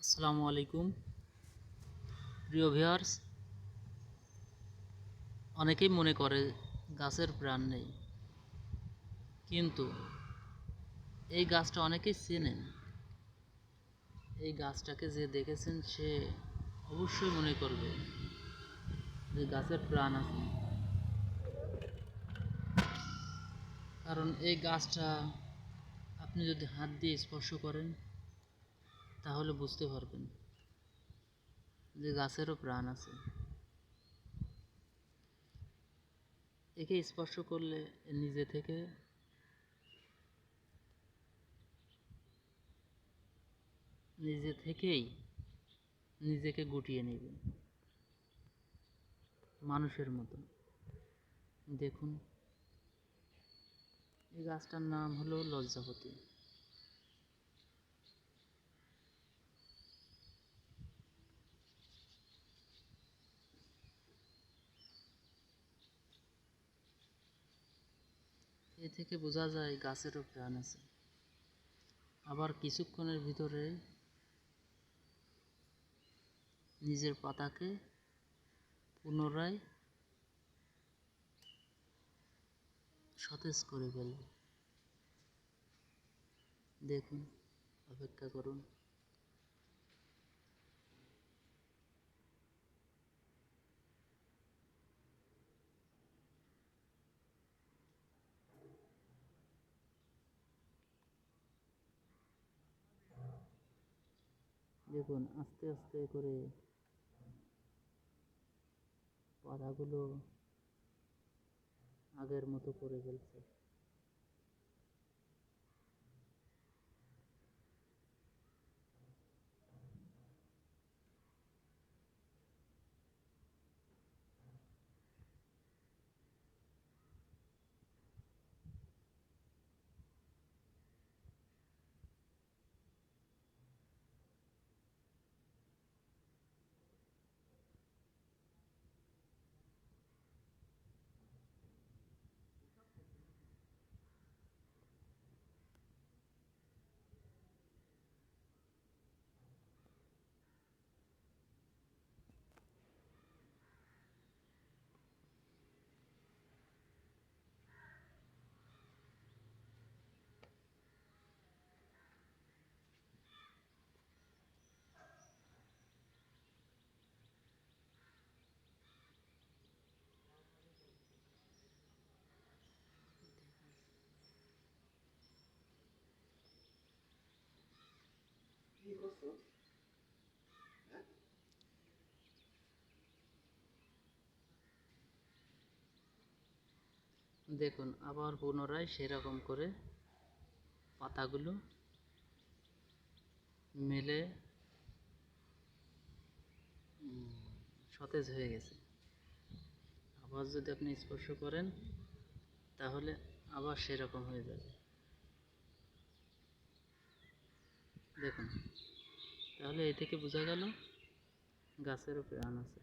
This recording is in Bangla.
আসসালামু আলাইকুম প্রিয় ভিউয়ার্স। অনেকেই মনে করে গাছের প্রাণ নেই, কিন্তু এই গাছটা অনেকেই চেনেন। এই গাছটাকে যে দেখেছেন সে অবশ্যই মনে করবে যে গাছের প্রাণ আছে, কারণ এই গাছটা আপনি যদি হাত দিয়ে স্পর্শ করেন তাহলে বুঝতে পারবেন যে গাছেরও প্রাণ আছে। একে স্পর্শ করলে নিজে থেকেই নিজেকে গুটিয়ে নেবে মানুষের মতো। দেখুন, এই গাছটার নাম হলো লজ্জাপতি। এ থেকে বোঝা যায় গাছেরও প্রাণ আছে। আবার কিছুক্ষণের ভিতরে নিজের পাতাকে পুনরায় সতেজ করে ফেলবে। দেখুন, অপেক্ষা করুন। দেখুন, আস্তে আস্তে করে পাতাগুলো আগের মতো করে ফেলছে। দেখুন, আবার পুনরায় সেরকম করে পাতাগুলো মেলে সতেজ হয়ে গেছে। আবার যদি আপনি স্পর্শ করেন তাহলে আবার সেরকম হয়ে যাবে। দেখুন, তাহলে এ থেকে বোঝা গেল গাছেরও প্রাণ আছে।